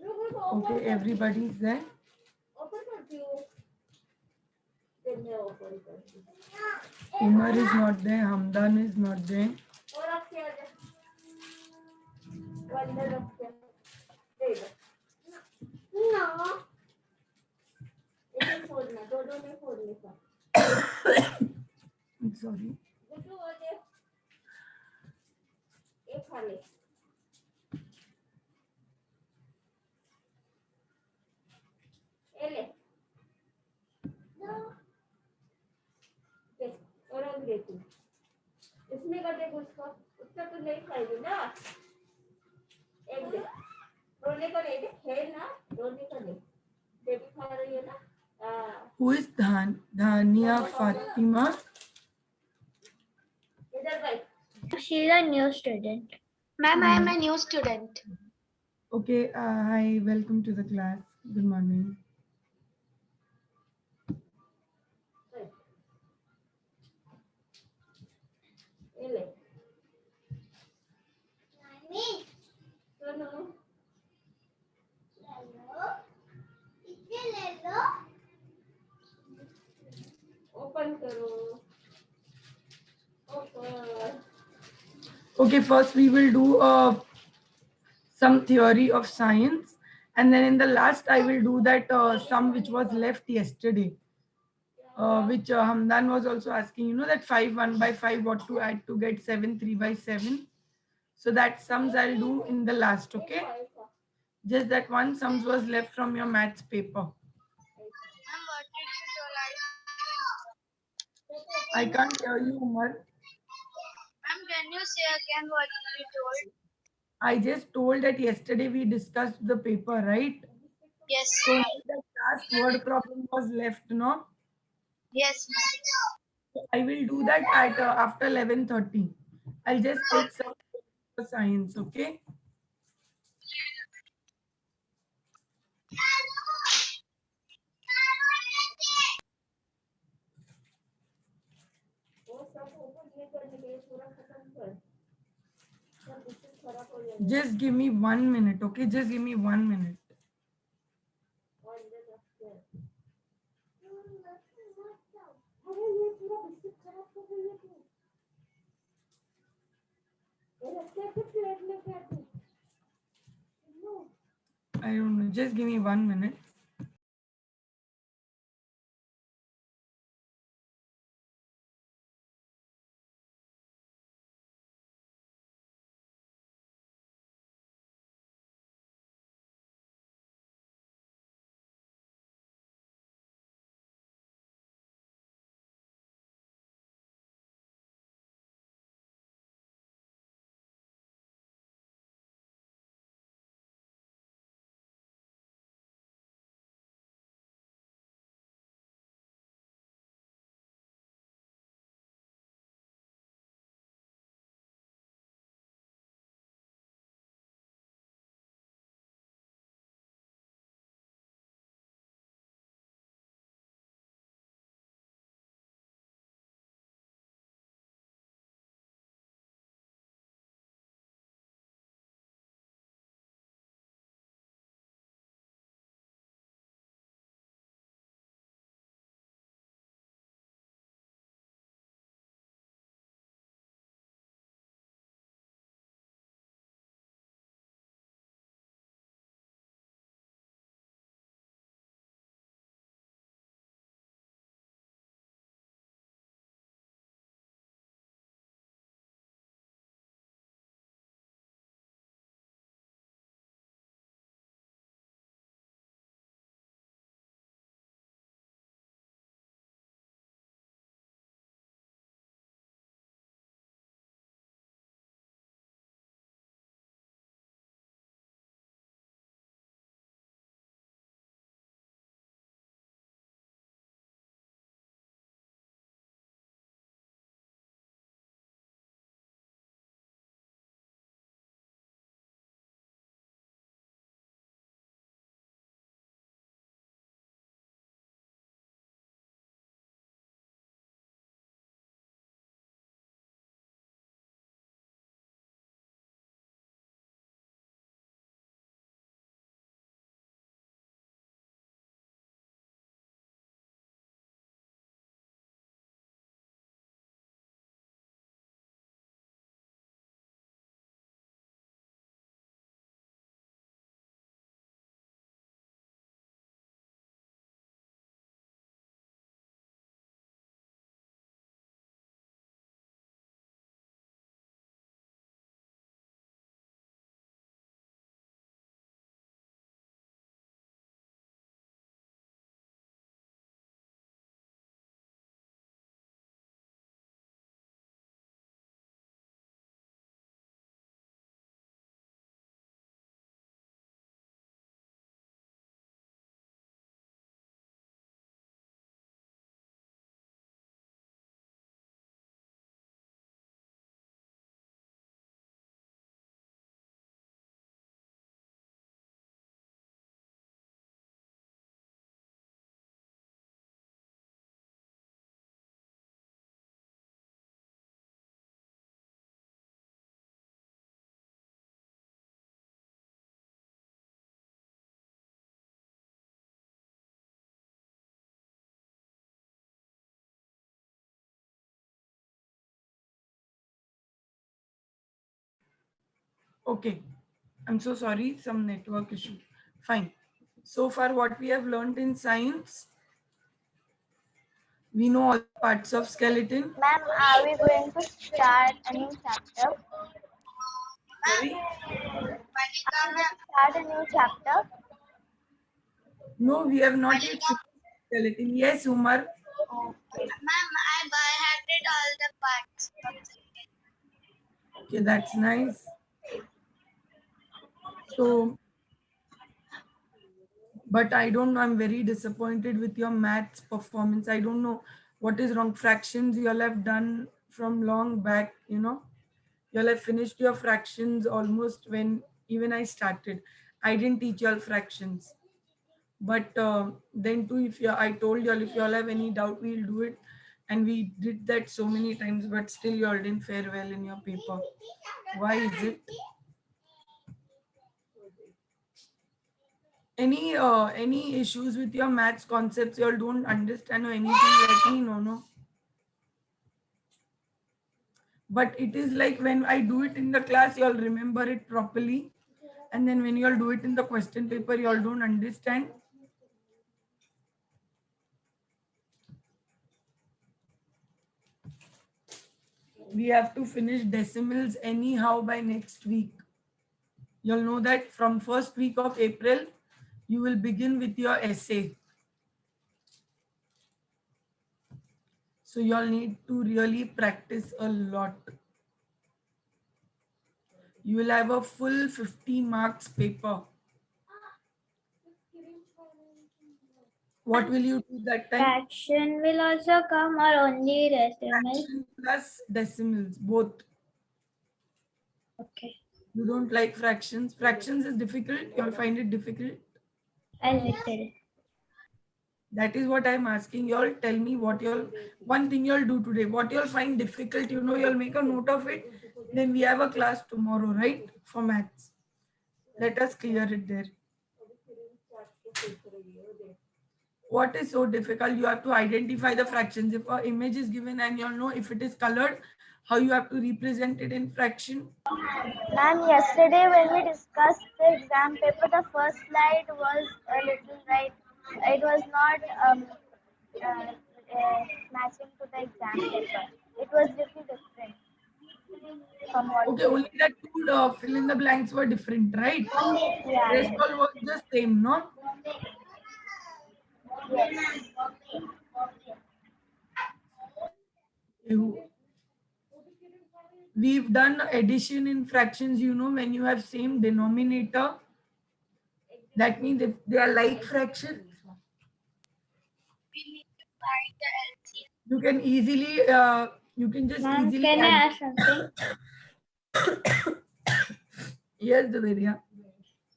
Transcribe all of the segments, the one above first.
Okay, everybody's there. Umar is not there. Hamdan is not there. I'm sorry. Who is Dhania Fatima? She's a new student. Ma'am, I am a new student. Okay, hi, welcome to the class. Good morning. Okay, first we will do some theory of science, and then in the last I will do that sum which was left yesterday, which Hamdan was also asking. You know that 5 1 by 5 what to add to get 7 3 by 7. So that sums I'll do in the last. Okay, just that one sums was left from your maths paper. Ma'am, what did you tell? I can't hear you, Umar. Ma'am, can you say again what you told? I just told that yesterday we discussed the paper, right? Yes. So the last word problem was left, no? Yes, ma'am. I will do that at after 11:30. I'll just take some science, okay? Just give me 1 minute, okay? Just give me 1 minute. I don't know. Just give me 1 minute. Okay. I'm so sorry, some network issue. Fine. So far, what we have learned in science, we know all the parts of skeleton. Ma'am, are we going to start a new chapter? Sorry. Malika ma'am, Start a new chapter? No, we have not yet Malika, finished skeleton. Yes, Umar. Okay. ma'am, I by-hearted all the parts of the Okay, that's nice. So, but I don't know. I'm very disappointed with your maths performance. I don't know what is wrong. Fractions you all have done from long back, you all have finished your fractions almost when even I started. I didn't teach you all fractions. But then too, if you, I told you all, if you all have any doubt, we'll do it. And we did that so many times, but still you all didn't fare well in your paper. Why is it? Any issues with your maths concepts you all don't understand or anything, let me know, no? But it is like when I do it in the class, you all remember it properly. And then when you all do it in the question paper, you all don't understand. We have to finish decimals anyhow by next week. You'll know that from first week of April, you will begin with your essay. So you'll need to really practice a lot. You will have a full 50 marks paper. What will you do that time? Fraction will also come or only decimal? Fraction plus decimals, both. Okay. You don't like fractions. Fractions is difficult. You'll find it difficult. A little. That is what I'm asking. Y'all tell me what y'all, one thing y'all do today, what y'all find difficult, you'll make a note of it. Then we have a class tomorrow, right? For maths. Let us clear it there. What is so difficult? You have to identify the fractions. If an image is given and you'll know if it is colored, how you have to represent it in fraction. Ma'am, yesterday when we discussed the exam paper, the first slide was a little right. It was not uh, matching to the exam paper. It was little different from what Okay, we only did. that two fill in the blanks were different, right? Yeah, Rest all was the same, no? yes. You- We've done addition in fractions, when you have same denominator, that means if they are like fractions, we need to find the LCM. you can easily, you can just Ma'am, easily can I add. ask something? Yes, Deveria.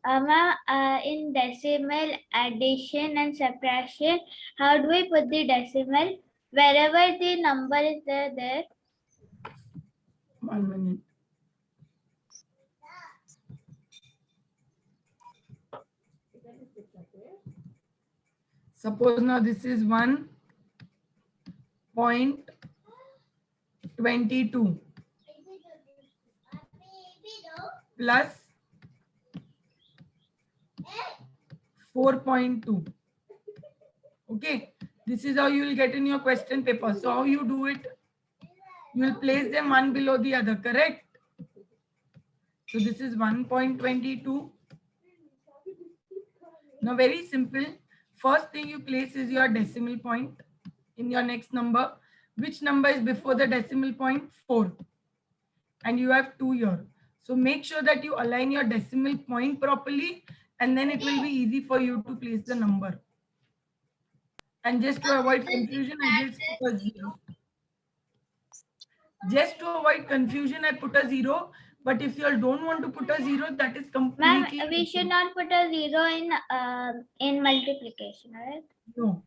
Ma'am, in decimal addition and subtraction, how do we put the decimal? Wherever the number is there. 1 minute. Suppose now this is 1.22 plus 4.2. Okay, this is how you will get in your question paper. So how you do it? You will place them one below the other, correct? So this is 1.22. Now very simple. First thing you place is your decimal point in your next number. Which number is before the decimal point? 4. And you have 2 here. So make sure that you align your decimal point properly, and then it will be easy for you to place the number. And just to avoid confusion, I just put a 0. Just to avoid confusion, I put a 0. But if you all don't want to put a 0, that is Ma'am, completely we should okay. not put a zero in multiplication, right? No.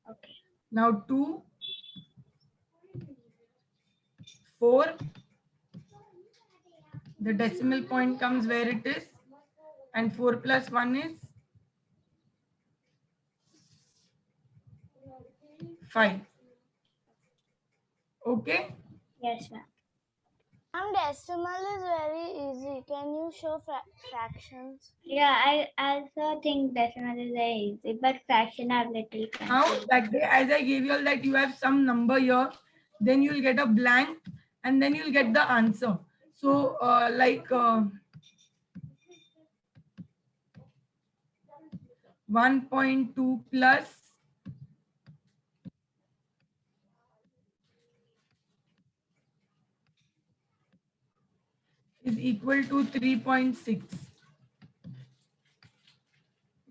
Okay. Now 2, 4, the decimal point comes where it is, and 4 plus 1 is 5. Okay. Yes, ma'am. Decimal is very easy. Can you show fractions? Yeah, I also think decimal is very easy, but fraction are little Now confusing. that as I gave you all that you have some number here, then you'll get a blank and then you'll get the answer. So like 1.2 plus is equal to 3.6.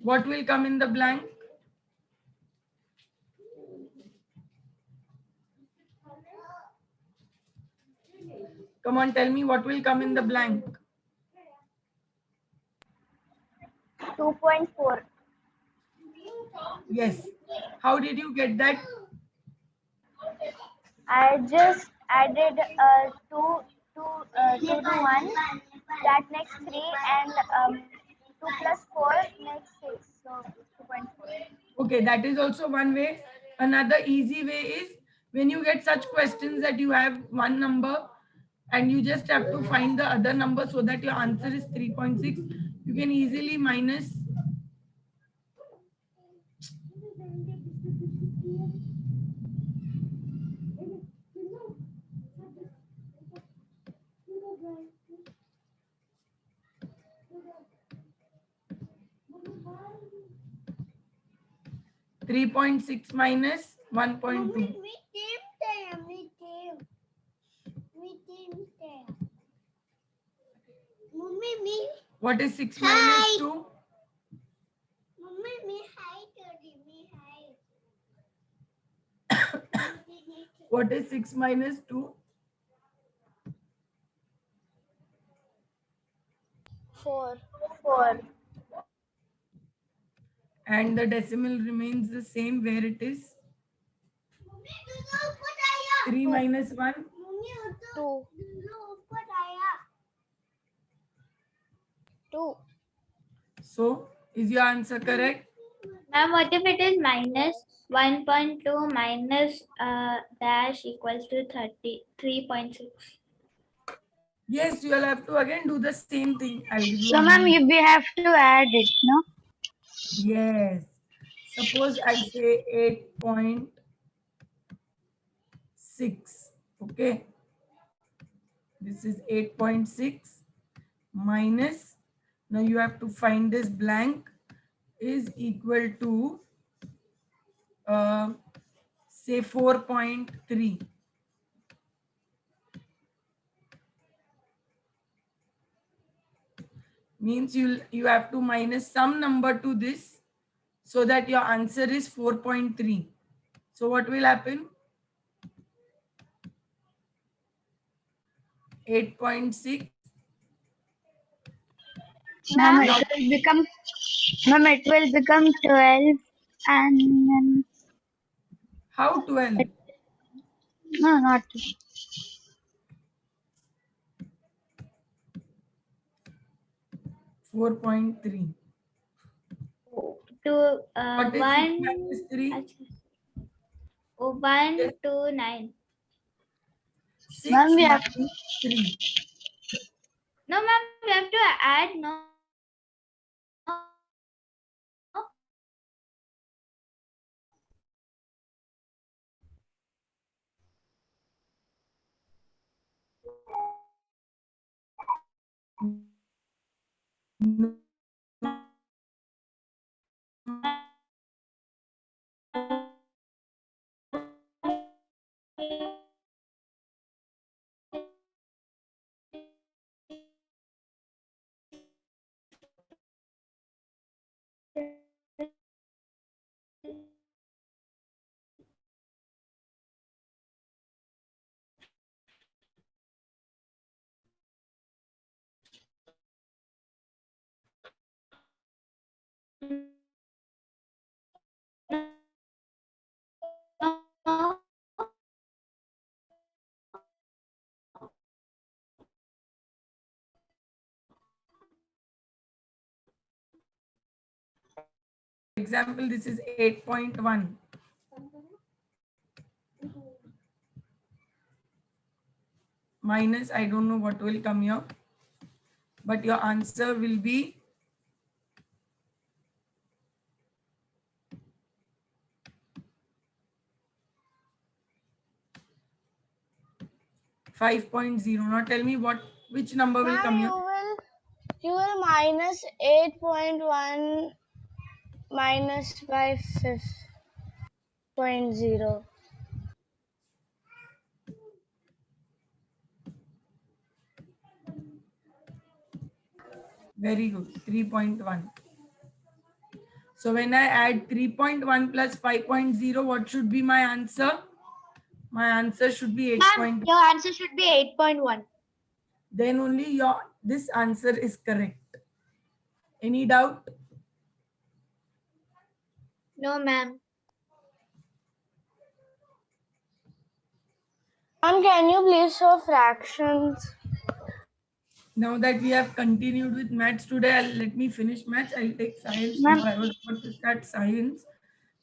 What will come in the blank? Come on, tell me what will come in the blank. 2.4. Yes. How did you get that? I just added 2 to 1. That makes 3, and 2 plus 4 makes 6. So 2.4. Okay, that is also one way. Another easy way is when you get such questions that you have one number and you just have to find the other number so that your answer is 3.6. You can easily minus 3.6 minus 1.2. What is 6 minus 2? What is 6 minus 2? 4. 4. And the decimal remains the same where it is. 3 minus 1. 2. 2. So, is your answer correct? Ma'am, what if it is minus 1.2 minus dash equals to 3.6? Yes, you will have to again do the same thing. I'll give you So, a ma'am, hint. we have to add it, no? Yes. Suppose I say 8.6. Okay. This is 8.6 minus. Now you have to find this blank is equal to say 4.3. Means you have to minus some number to this so that your answer is 4.3. So what will happen? 8.6. Ma'am, it will become 12 and then, How 12? no, not 4.3. To What is 6 minus 3? 1 Yes. to 9. 6 Ma'am, we have minus 3. No, ma'am, we have to add, no? Example, this is 8.1. minus, I don't know what will come here, but your answer will be 5.0. Now tell me which number will come Ma'am, here. you will minus 8.1 minus by 5.0. Very good. 3.1. So when I add 3.1 plus 5.0, what should be my answer? My answer should be 8.1. Your answer should be 8.1. Then only this answer is correct. Any doubt? No, ma'am. Ma'am, can you please show fractions? Now that we have continued with maths today, let me finish maths. I'll take science. Ma'am, Now I was about to start science.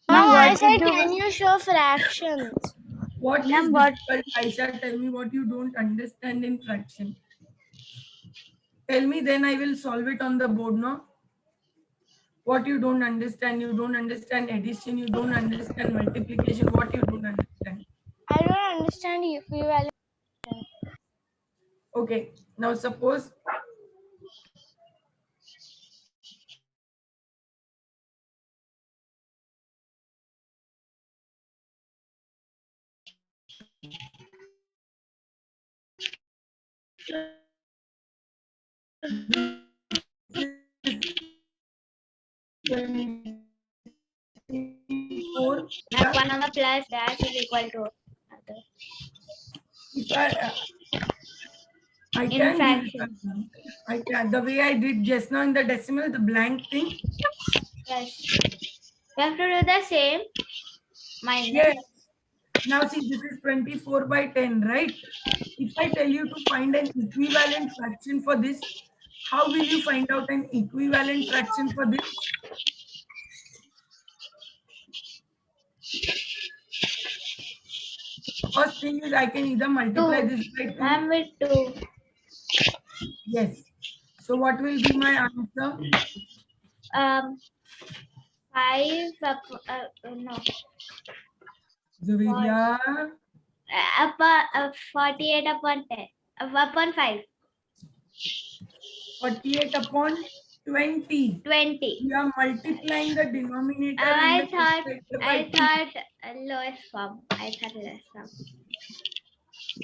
No, ma'am, I what said, did you? can you show fractions? What is Ma'am, what? difficult? Aisha, tell me what you don't understand in fraction. Tell me, then I will solve it on the board, no? What you don't understand addition, you don't understand multiplication, what you don't understand. I don't understand equivalent. Okay, now suppose four. Like 1 over plus dash is equal to other. If I In can give it fraction. I can, the way I did just now in the decimal, the blank thing. Yes. We have to do the same. Minus. Yes. Now see, this is 24 by 10, right? If I tell you to find an equivalent fraction for this, how will you find out an equivalent fraction for this? First thing is I can either multiply 2. this by 2. I'm with 2. Yes. So what will be my answer? 5 no. Zaviria, Upon 48 upon 10. Upon 5. 48 upon 20. 20. We are multiplying the denominator and the numerator by 2. Lowest form. I thought lowest form.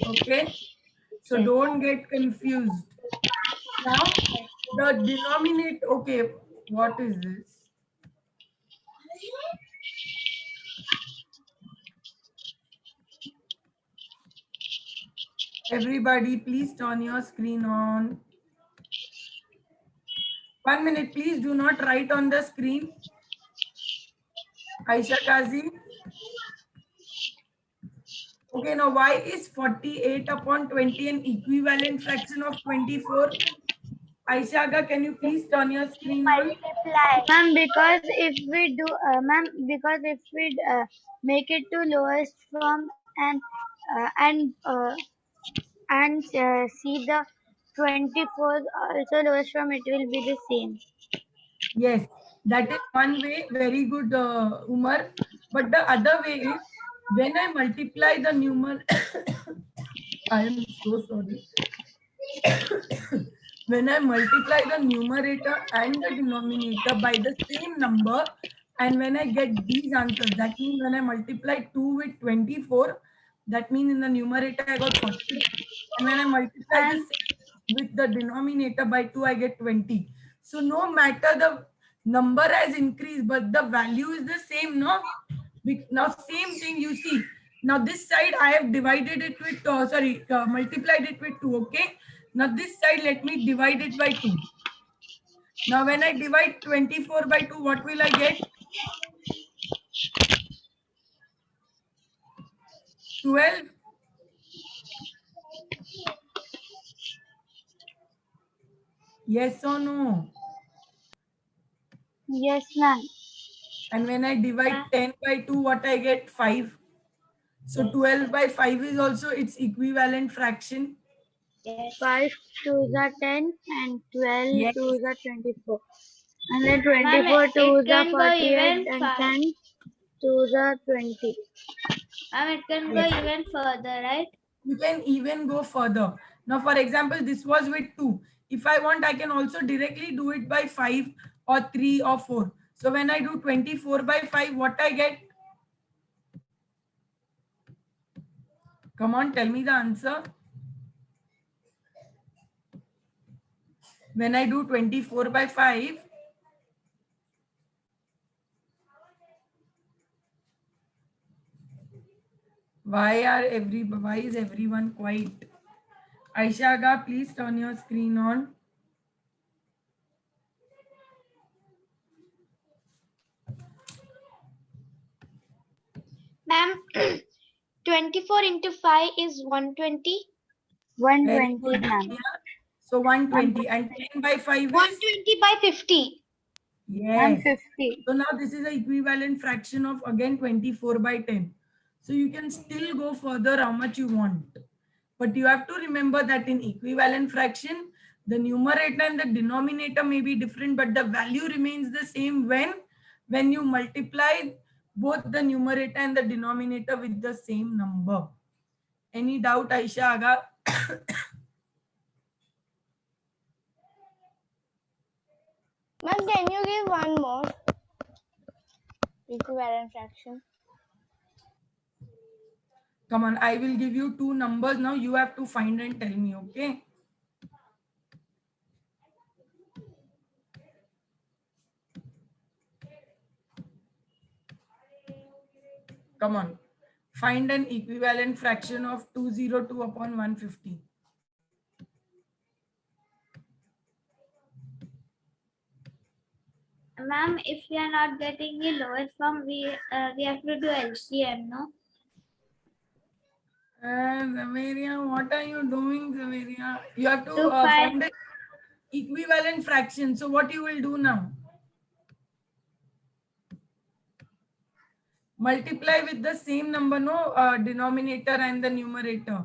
Okay. So Yes. don't get confused. Now the denominator, okay, what is this? Everybody, please turn your screen on. 1 minute, please do not write on the screen. Aisha Kazi. Okay, now why is 48 upon 20 an equivalent fraction of 24? Aisha Aga, can you please turn your screen on? Multiply. Ma'am, because if we do, ma'am, because if we make it to lowest form uh, and uh, see the 24 also lowest form, it will be the same. Yes, that is one way. Very good, Umar. But the other way is when I multiply the numerator, I am so sorry. When I multiply the numerator and the denominator by the same number, and when I get these answers, that means when I multiply 2 with 24, that means in the numerator I got 40. And when I multiply the And same with the denominator by 2, I get 20. So no matter the number has increased, but the value is the same, no? Now same thing you see. Now this side I have divided it with, multiplied it with 2, okay? Now this side, let me divide it by 2. Now when I divide 24 by 2, what will I get? 12. Yes or no? yes, ma'am. And when I divide 10 by 2, what I get? 5. So 12 by 5 is also its equivalent fraction. Yes. 5 to the 10 and 12 Yes. to the 24. And then Ma'am, 24 to it the can go 48 even and far. 10 to the 20. Ma'am, it can go Yes. even further, right? You can even go further. Now, for example, this was with 2. If I want, I can also directly do it by 5 or 3 or 4. So when I do 24 by 5, what I get? Come on, tell me the answer. When I do 24 by 5, why is everyone quiet? Aisha Aga, please turn your screen on. Ma'am, 24 into 5 is 120. Very 120, good. ma'am. Yeah. So 120 and 10 by 5 is 120 by 50. yes. 150. So now this is the equivalent fraction of again 24 by 10. So you can still go further how much you want. But you have to remember that in equivalent fraction, the numerator and the denominator may be different, but the value remains the same when you multiply both the numerator and the denominator with the same number. Any doubt, Aisha Aga? Ma'am, can you give one more equivalent fraction? Come on, I will give you two numbers. Now you have to find and tell me, okay? Come on. Find an equivalent fraction of 202 upon 150. Ma'am, if we are not getting the lowest form, we have to do LCM, no? Zamaria, what are you doing, Zamaria? You have to To find find the equivalent fraction. So what you will do now? Multiply with the same number, no denominator and the numerator.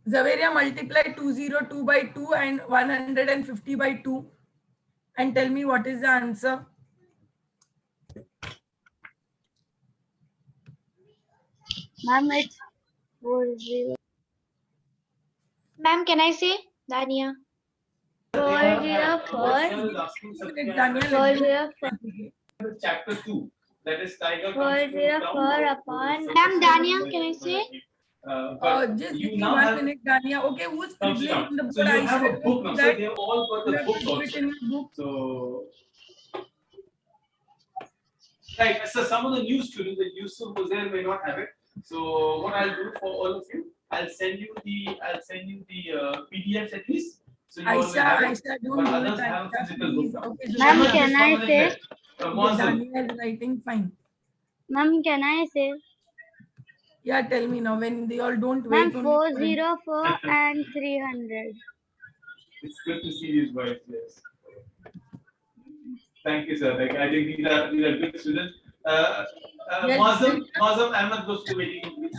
Zavaria, multiply 202 by 2 and 150 by 2 and tell me what is the answer. Ma'am, it's 40. Ma'am, can I say? Dania. 404. Daniel, 404. Chapter 2. That is Tiger. 404 upon. Ma'am, Dania, can I say? just you give me now 1 have minute, Dania. Okay, who's comes scribbling down. on the So board? you have a Aisha, book do now. So that. they have all got You the have to books do it also. in your book. So right. So some of the new students, the Yusuf was there, may not have it. So what I'll do for all of you, I'll send you the PDFs at least. So you all will Aisha, have it. Aisha, don't But do it. others have a Aisha, physical please. book. Okay, Ma'am, Zavaria. can I say? Okay, Mazam. Daniel is writing fine. Ma'am, can I say? Yeah, tell me now when they all don't Ma'am, wait only for it. 404 and 300. It's good to see these boys. Yes. Thank you, sir. Like, I think these are good students. Yes, Mazam Ahmed goes to the waiting room, please.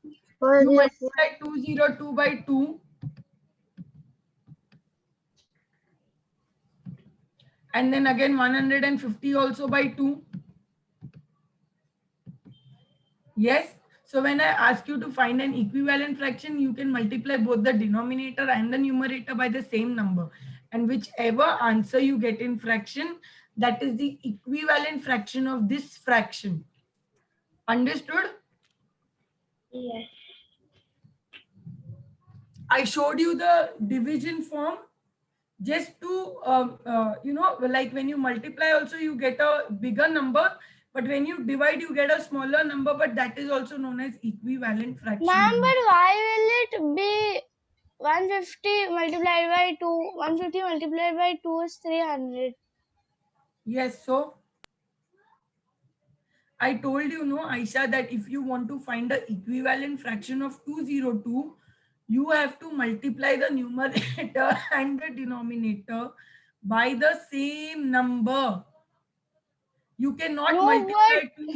You 404. multiply 202 by 2 and then again 150 also by 2. Yes. So when I ask you to find an equivalent fraction, you can multiply both the denominator and the numerator by the same number. And whichever answer you get in fraction, that is the equivalent fraction of this fraction. Understood? Yes. I showed you the division form just to, like when you multiply also you get a bigger number, but when you divide you get a smaller number, but that is also known as equivalent fraction. Ma'am, but why will it be 150 multiplied by 2? 150 multiplied by 2 is 300. Yes, so I told you, no, Aisha, that if you want to find the equivalent fraction of 202, you have to multiply the numerator and the denominator by the same number. You cannot No, multiply but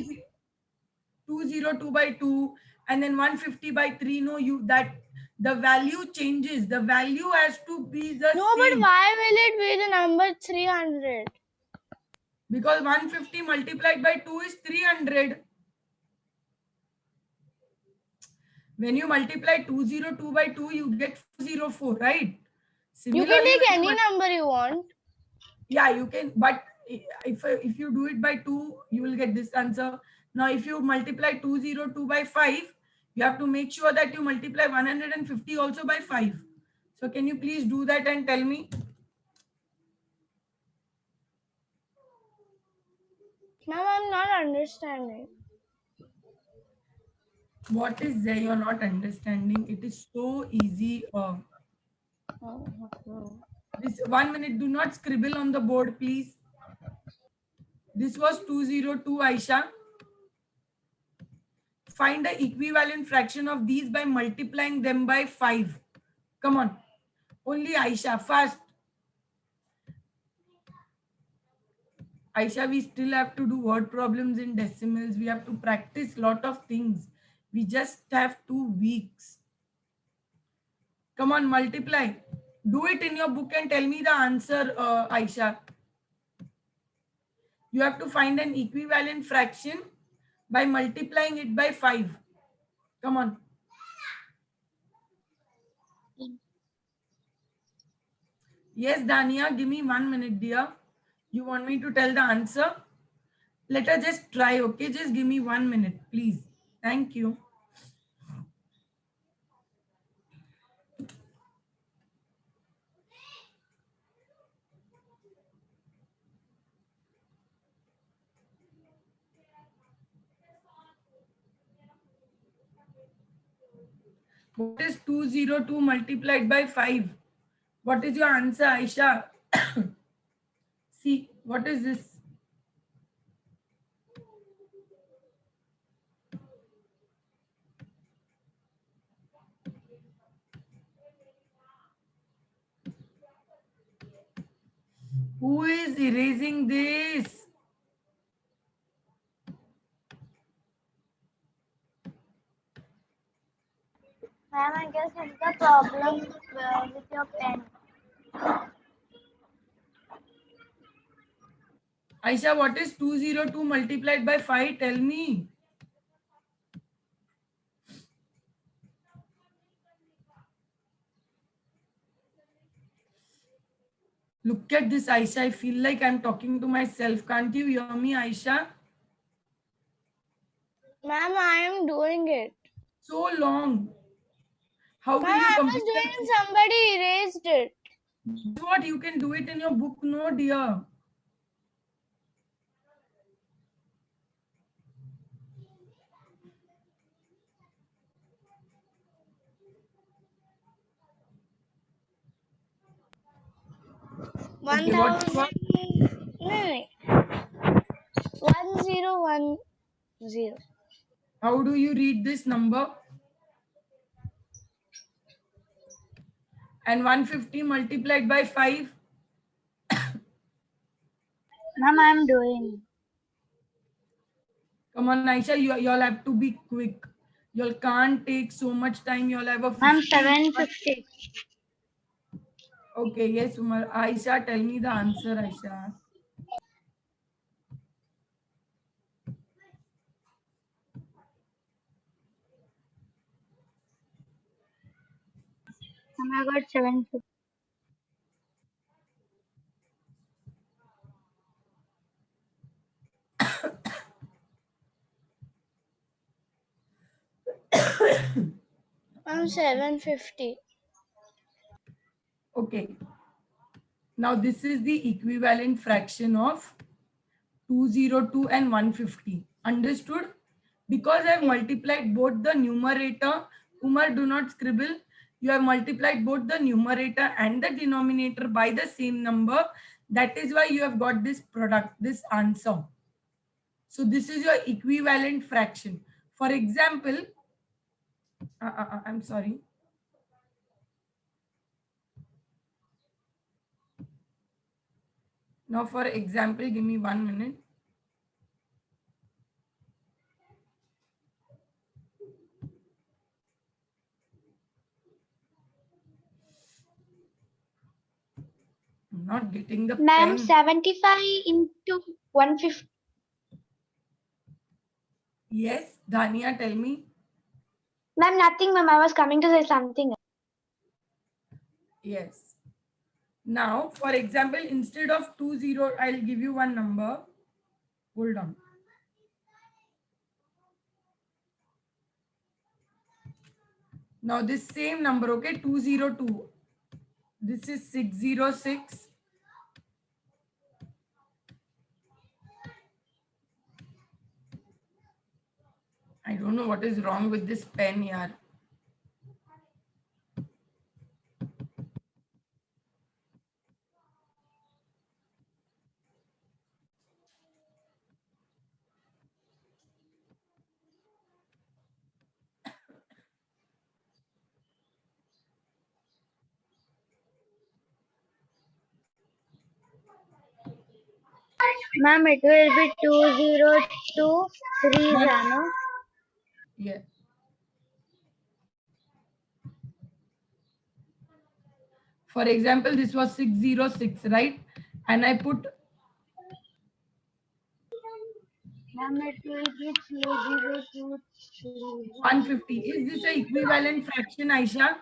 202 by 2 and then 150 by 3. No, you that the value changes. The value has to be the no, but same, why will it be the number 300? because 150 multiplied by 2 is 300. When you multiply 202 by 2, you get 404, right? You can Similarly, take when you any number you want. yeah, you can, but if you do it by 2, you will get this answer. Now, if you multiply 202 by 5, you have to make sure that you multiply 150 also by 5. So can you please do that and tell me? Ma'am, I'm not understanding. What is there you're not understanding? It is so easy. This 1 minute, do not scribble on the board, please. This was 202, Aisha. Find the equivalent fraction of these by multiplying them by 5. Come on. Only Aisha, fast. Aisha, we still have to do word problems in decimals. We have to practice lot of things. We just have 2 weeks. Come on, multiply. Do it in your book and tell me the answer, Aisha. You have to find an equivalent fraction by multiplying it by 5. Come on. Yes, Dania, give me 1 minute, dear. You want me to tell the answer? Let us just try, okay? Just give me 1 minute, please. Thank you. What is 202 multiplied by 5? What is your answer, Aisha? See, what is this? Who is erasing this? Ma'am, I guess it's the problem with your pen. Aisha, what is 202 multiplied by 5? Tell me. Look at this, Aisha. I feel like I'm talking to myself. Can't you hear me, Aisha? Ma'am, I am doing it. So long. How will Ma'am, you I complete was doing that? it, somebody erased it. What? You can do it in your book, no, dear. Okay, what? 1000. No, 1010. How do you read this number? And 150 multiplied by 5? Ma'am, I'm doing. Come on, Aisha, you all have to be quick. You all can't take so much time. You all have a Ma'am, 15. 750. Okay, yes, Umar. Aisha, tell me the answer, Aisha. Ma'am, I got 750. I'm 750. Okay. Now this is the equivalent fraction of 202 and 150. Understood? Because I have multiplied both the numerator, Umar, do not scribble. You have multiplied both the numerator and the denominator by the same number. That is why you have got this product, this answer. So this is your equivalent fraction. For example, I'm sorry. Now for example, give me 1 minute. I'm not getting the Ma'am, pen. 75 into 150. Yes, Dhania, tell me. Ma'am, nothing, ma'am. I was coming to say something. Yes. Now, for example, instead of 20, I'll give you one number. Hold on. Now, this same number, okay, 202. This is 606. I don't know what is wrong with this pen here. Ma'am, it will be 2023, But, Jano. yeah. For example, this was 606, right? And I put Ma'am, it will be 2023. 150. Is this an equivalent fraction, Aisha?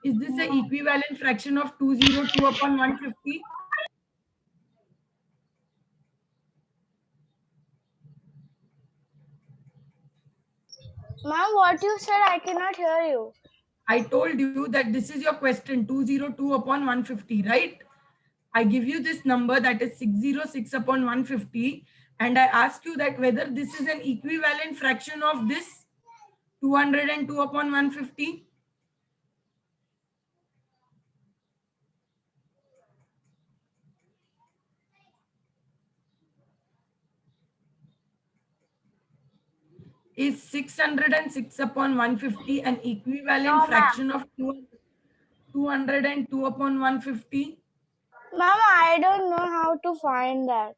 Is this an equivalent fraction of 202 upon 150? Ma'am, what you said, I cannot hear you. I told you that this is your question, 202 upon 150, right? I give you this number that is 606 upon 150, and I ask you that whether this is an equivalent fraction of this 202 upon 150. Is 606 upon 150 an equivalent No, ma'am. fraction of 202 upon 150? Ma'am, I don't know how to find that.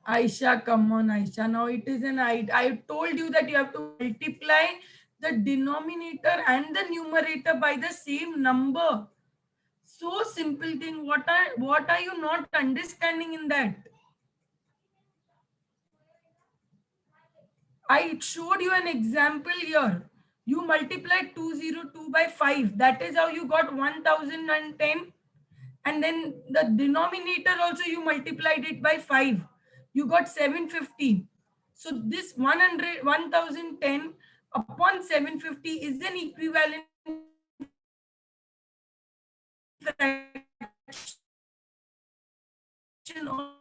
Aisha, come on, Aisha. Now it is an I told you that you have to multiply the denominator and the numerator by the same number. So simple thing. What are you not understanding in that? I showed you an example here. You multiplied 202 by 5. That is how you got 1010. And then the denominator also you multiplied it by 5. You got 750. So this 1010 upon 750 is an equivalent fraction of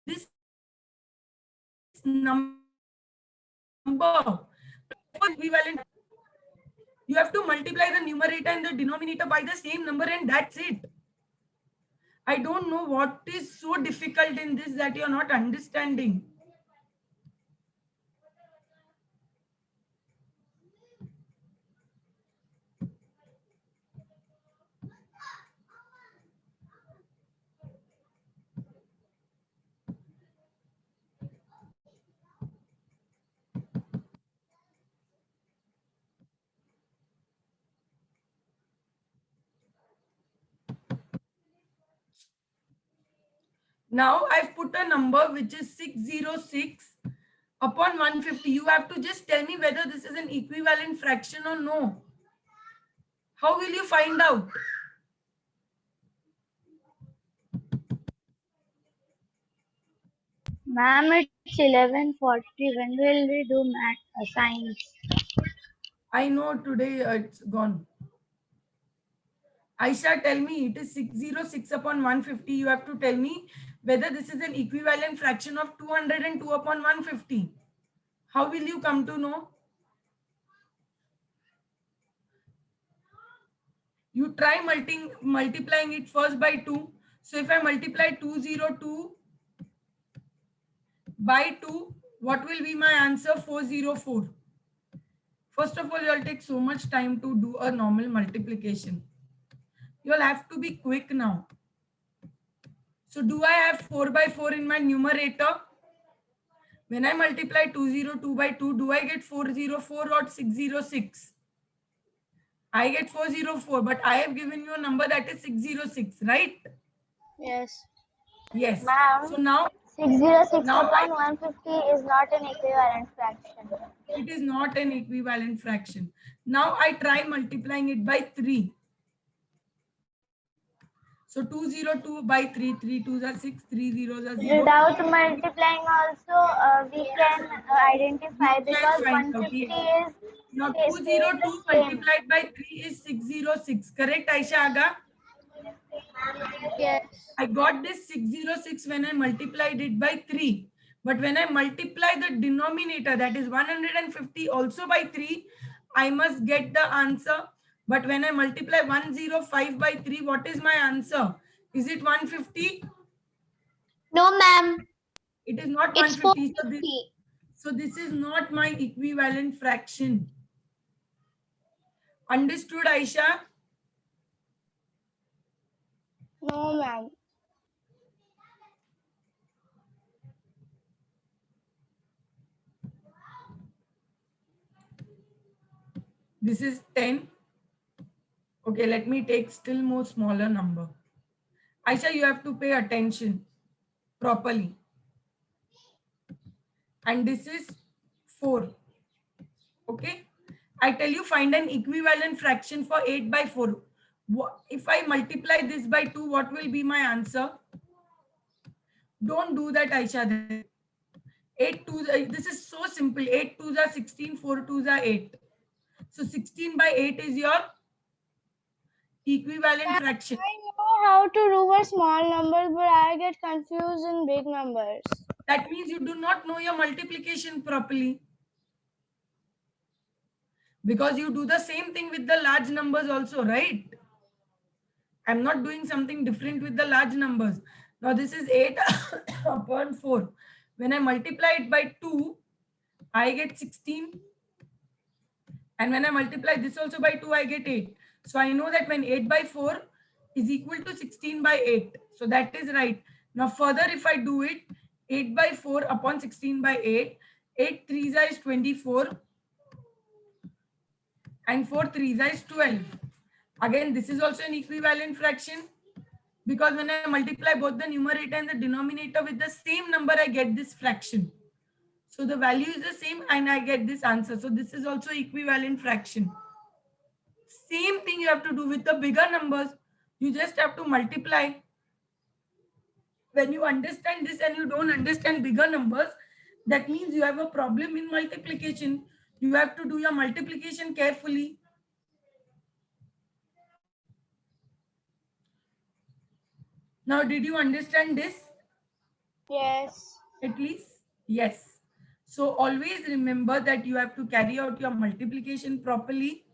this number. Equivalent. You have to multiply the numerator and the denominator by the same number, and that's it. I don't know what is so difficult in this that you're not understanding. Now I've put a number which is 606 upon 150. You have to just tell me whether this is an equivalent fraction or no. How will you find out? Ma'am, it's 11:40. When will we do science? I know today it's gone. Aisha, tell me, it is 606 upon 150. You have to tell me whether this is an equivalent fraction of 202 upon 150. How will you come to know? You try multiplying it first by 2. So if I multiply 202 by 2, what will be my answer? 404. First of all, you'll take so much time to do a normal multiplication. You'll have to be quick now. So do I have 4 by 4 in my numerator? When I multiply 202 by 2, do I get 404 or 606? I get 404, but I have given you a number that is 606, right? Yes. Yes. Ma'am, So now 606 Now upon 150 is not an equivalent fraction. it is not an equivalent fraction. Now I try multiplying it by 3. So 202 by 3, 3 2s are 6, 3 zeros are 0. Without multiplying also, we can identify You can because find out, 150 yes. Now is same. 202 multiplied by 3 is 606. Correct, Aisha Aga? Yes. I got this 606 when I multiplied it by 3. But when I multiply the denominator, that is 150 also by 3, I must get the answer. But when I multiply 105 by 3, what is my answer? Is it 150? No, ma'am. It is not It's 150. 450. So this is not my equivalent fraction. Understood, Aisha? No, ma'am. This is 10. Okay, let me take still more smaller number. Aisha, you have to pay attention properly. And this is 4. Okay. I tell you find an equivalent fraction for 8 by 4. If I multiply this by 2, what will be my answer? Don't do that, Aisha. 8 2s, this is so simple. 8 2s are 16, 4 2s are 8. So 16 by 8 is your equivalent fraction. I know how to do for small numbers, but I get confused in big numbers. That means you do not know your multiplication properly. Because you do the same thing with the large numbers also, right? I'm not doing something different with the large numbers. Now this is 8 upon 4. When I multiply it by 2, I get 16. And when I multiply this also by 2, I get 8. So I know that when 8 by 4 is equal to 16 by 8. So that is right. Now further, if I do it, 8 by 4 upon 16 by 8, 8 3s is 24 and 4 3s is 12. Again, this is also an equivalent fraction because when I multiply both the numerator and the denominator with the same number, I get this fraction. So the value is the same and I get this answer. So this is also equivalent fraction. Same thing you have to do with the bigger numbers. You just have to multiply. When you understand this and you don't understand bigger numbers, that means you have a problem in multiplication. You have to do your multiplication carefully. Now, did you understand this? Yes. At least? Yes. So always remember that you have to carry out your multiplication properly.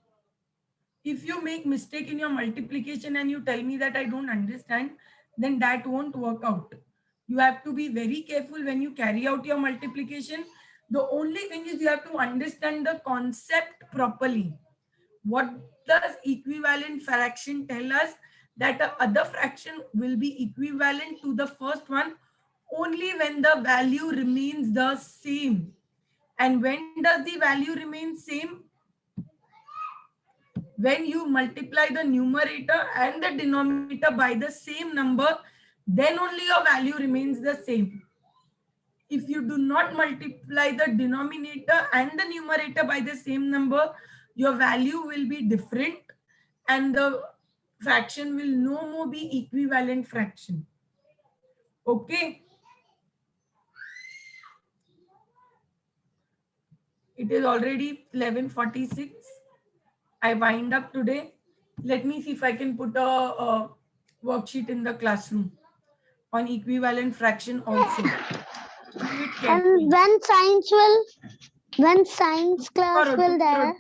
If you make mistake in your multiplication and you tell me that I don't understand, then that won't work out. You have to be very careful when you carry out your multiplication. The only thing is you have to understand the concept properly. What does equivalent fraction tell us? That the other fraction will be equivalent to the first one only when the value remains the same. And when does the value remain same? When you multiply the numerator and the denominator by the same number, then only your value remains the same. If you do not multiply the denominator and the numerator by the same number, your value will be different and the fraction will no more be equivalent fraction. Okay. It is already 11:46. I wind up today. Let me see if I can put a worksheet in the classroom on equivalent fraction also. And when science class will there?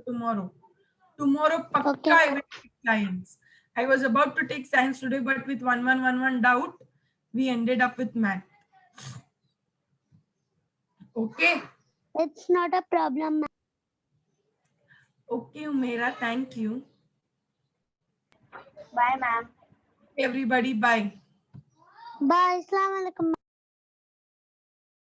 Tomorrow, pakka Okay. I will take science. I was about to take science today, but with 1111 doubt, we ended up with math. Okay. It's not a problem. Okay, Umaira, thank you. Bye, ma'am. Everybody, bye. Bye. Assalamu alaikum.